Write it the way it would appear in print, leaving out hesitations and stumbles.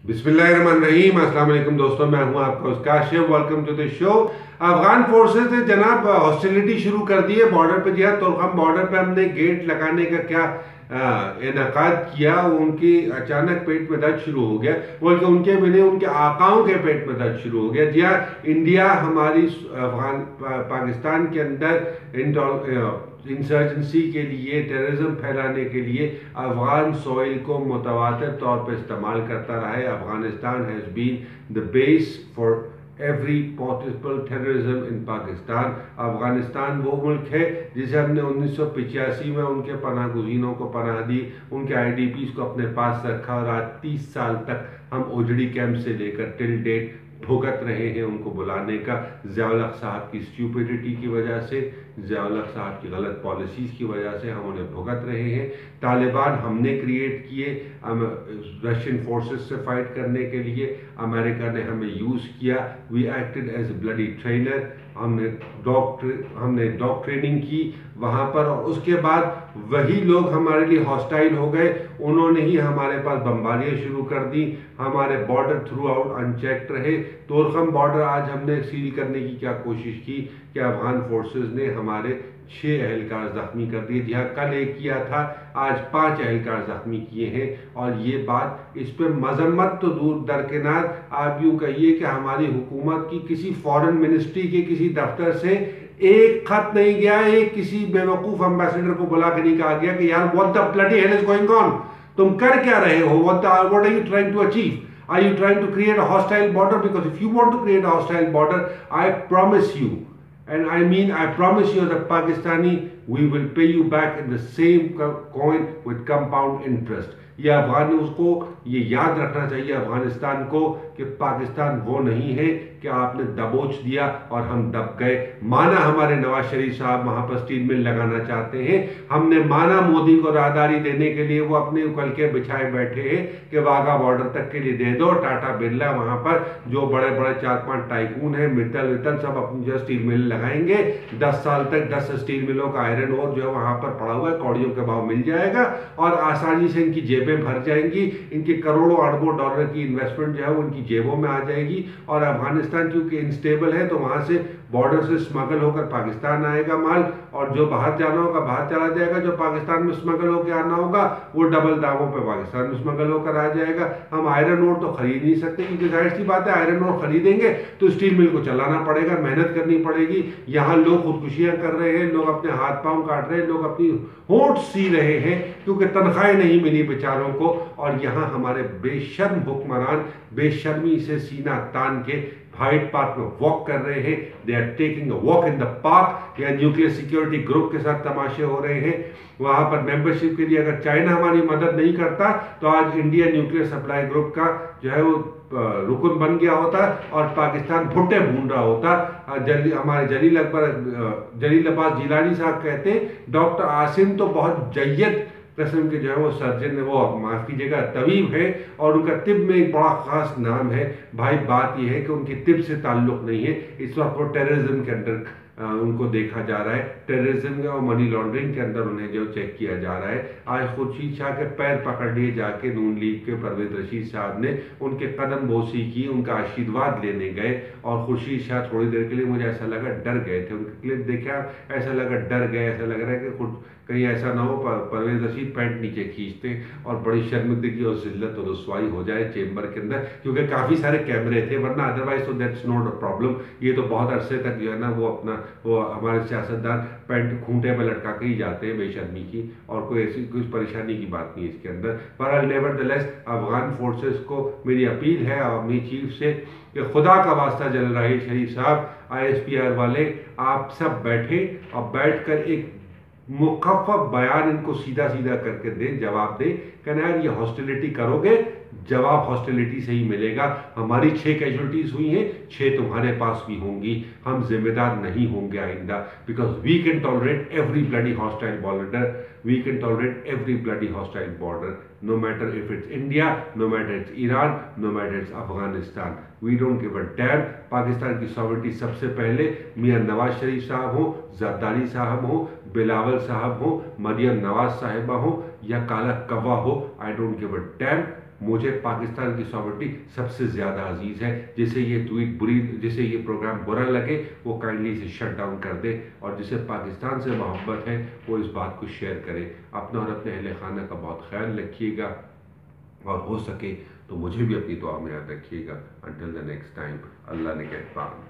बिस्मिल्लाहिर्रहमानिर्रहीम। अस्सलाम वालेकुम दोस्तों, मैं हूं आपका उसका Kashif. Welcome to the show. Afghan forces ने जनाब हॉस्टिलिटी शुरू कर दी है बॉर्डर पे। जी तोरखम बॉर्डर पे हमने गेट लगाने का क्या इनकाद किया, उनकी अचानक पेट में दर्द शुरू हो गया, बल्कि उनके भी नहीं उनके आकाओं के पेट में दर्द शुरू हो गया। जी इंडिया हमारी अफगान पाकिस्तान के अंदर इंसर्जेंसी के लिए, टेररिज्म फैलाने के लिए अफगान सॉइल को मुतवातिर तौर पर इस्तेमाल करता रहा है। Afghanistan has been the base for every possible terrorism in Pakistan. Afghanistan वो मुल्क है जिसे हमने 1985 में उनके पनाह गुज़ीनों को पनाह दी, उनके IDPs को अपने पास रखा, और आज 30 साल तक हम ओजड़ी कैंप से लेकर टिल डेट भुगत रहे हैं उनको बुलाने का। ज़िया-उल हक साहब की स्टूपिडिटी की वजह से, ज़िया-उल हक साहब की गलत पॉलिसीज़ की वजह से हम उन्हें भुगत रहे हैं। तालिबान हमने क्रिएट किए रशियन फोर्सेस से फाइट करने के लिए, अमेरिका ने हमें यूज़ किया। We acted as a bloody trainer. हमने डॉग ट्रेनिंग की वहाँ पर, और उसके बाद वही लोग हमारे लिए हॉस्टाइल हो गए। उन्होंने ही हमारे पास बमबारियाँ शुरू कर दी। हमारे बॉर्डर थ्रू आउट अनचेक्ड रहे। तोरखम बॉर्डर आज हमने सील करने की क्या कोशिश की कि अफगान फोर्सेस ने हमारे 6 एहलकार जख्मी कर दिए। जहाँ कल एक किया था, आज 5 एहलकार जख्मी किए हैं। और ये बात, इस पर मजम्मत तो दूर दरकिनार, आप यूँ कहिए कि हमारी हुकूमत की किसी फॉरेन मिनिस्ट्री के किसी दफ्तर से एक खत नहीं गया, एक किसी बेवकूफ़ एम्बेसडर को बुला के नहीं कहा गया कि यार what the bloody hell is going on, तुम कर क्या रहे हो, what are you trying to achieve, are you trying to create a hostile border? Because if you want to create a hostile border, I promise you, and I mean I promise you as a Pakistani, we will pay you back in the same coin with compound interest. ये अफगान उसको ये याद रखना चाहिए अफगानिस्तान को कि पाकिस्तान वो नहीं है कि आपने दबोच दिया और हम दब गए। माना हमारे नवाज शरीफ साहब वहाँ पर स्टील मिल लगाना चाहते हैं, हमने माना मोदी को राहदारी देने के लिए वो अपने उकलके बिछाए बैठे हैं कि वाघा बॉर्डर तक के लिए दे दो। टाटा बिरला वहाँ पर जो बड़े बड़े 4-5 टाइकून हैं, मित्तल वित्तल, सब अपनी जो स्टील मिल लगाएंगे। 10 साल तक 10 स्टील मिलों का आयरन और जो है वहाँ पर पड़ा हुआ है, कौड़ियों के भाव मिल जाएगा और आसानी से इनकी जेबें भर जाएंगी। इनके करोड़ों अरबों डॉलर की इन्वेस्टमेंट जो है वो उनकी जेबों में आ जाएगी। और अफगानिस्तान क्योंकि इंस्टेबल है तो वहाँ से बॉर्डर से स्मगल होकर पाकिस्तान आएगा माल, और जो बाहर जाना होगा बाहर चला जाएगा, जो पाकिस्तान में स्मगल होकर आना होगा वो डबल दामों पे पाकिस्तान में स्मगल होकर आ जाएगा। हम आयरन ओर तो खरीद नहीं सकते क्योंकि जाहिर सी बात है आयरन ओर खरीदेंगे तो स्टील मिल को चलाना पड़ेगा, मेहनत करनी पड़ेगी। यहाँ लोग खुदकुशियां कर रहे हैं, लोग अपने हाथ पांव काट रहे हैं, लोग अपनी होंठ सी रहे हैं क्योंकि तनख्वाहें नहीं मिली बेचारों को। और यहाँ हमारे बेशर्म हुक्मरान बेशर्मी से सीना तान के हाइड पार्क में वॉक कर रहे हैं। They are taking a walk in the park. या न्यूक्लियर सिक्योरिटी ग्रुप के साथ तमाशे हो रहे हैं। वहां पर मेंबरशिप के लिए अगर चाइना हमारी मदद नहीं करता तो आज इंडिया न्यूक्लियर सप्लाई ग्रुप का जो है वो रुकन बन गया होता और पाकिस्तान भुट्टे भून रहा होता। हमारे जलील अब्बास जिलानी साहब कहते हैं डॉक्टर आसिम तो बहुत जय्यद किस्म के जो है वो सर्जन है, वो माफ़ कीजिएगा तवीब है, और उनका तिब में एक बड़ा ख़ास नाम है। भाई बात यह है कि उनकी तिब से ताल्लुक़ नहीं है। इस वक्त वो टेररिज्म के अंदर उनको देखा जा रहा है, टेररिज्म और मनी लॉन्ड्रिंग के अंदर उन्हें जो चेक किया जा रहा है। आज खुर्शीद शाह के पैर पकड़ लिए जाके नून लीग के परवेज रशीद साहब ने उनके कदम बोसी की, उनका आशीर्वाद लेने गए, और खुर्शीद शाह थोड़ी देर के लिए मुझे ऐसा लगा डर गए थे। उनके क्लिप देखा, ऐसा लगा डर गए, ऐसा लग रहा है कि खुद कहीं ऐसा ना हो परवेज रशीद पैंट नीचे खींचते और बड़ी शर्मिंदगी और जिल्लत और रसवाई हो जाए चेंबर के अंदर, क्योंकि काफ़ी सारे कैमरे थे, वरना अदरवाइज तो दैट्स नॉट अ प्रॉब्लम। ये तो बहुत अरसे तक जो है ना वो हमारे सियासतदान पैंट खूंटे पर लटका के ही जाते हैं बेशर्मी की, और कोई ऐसी कुछ परेशानी की बात नहीं है इसके अंदर। पर नेवरदलेस अफगान फोर्सेस को मेरी अपील है आर्मी चीफ से कि खुदा का वास्ता जनरल राहील शरीफ साहब, ISPR वाले, आप सब बैठे और बैठ कर एक मुखफ़्फ़ बयान इनको सीधा सीधा करके दें, जवाब दें। कहना यार ये हॉस्टिलिटी करोगे, जवाब हॉस्टिलिटी से ही मिलेगा। हमारी 6 कैजुअलिटीज हुई हैं, 6 तुम्हारे पास भी होंगी। हम जिम्मेदार नहीं होंगे आइंदा, because we can tolerate every bloody hostile border, we can tolerate every bloody hostile border, no matter if it's India, no matter it's Iran, no matter it's Afghanistan. We don't give a damn. Pakistan की sovereignty सबसे पहले मियाँ नवाज शरीफ साहब हो, जरदारी साहब हो, बिलावल साहब हो, मरियम नवाज साहिबा हो या काला कव्वा हो, I don't give a dam. मुझे पाकिस्तान की सॉवरेनिटी सबसे ज़्यादा अजीज़ है। जिसे ये प्रोग्राम बुरा लगे वो काइंडली इसे शट डाउन कर दे, और जिसे पाकिस्तान से मोहब्बत है वो इस बात को शेयर करे। अपना और अपने अहले खाना का बहुत ख्याल रखिएगा, और हो सके तो मुझे भी अपनी दुआ में याद रखिएगा। अंटिल द नेक्स्ट टाइम, अल्लाह ने कहपान।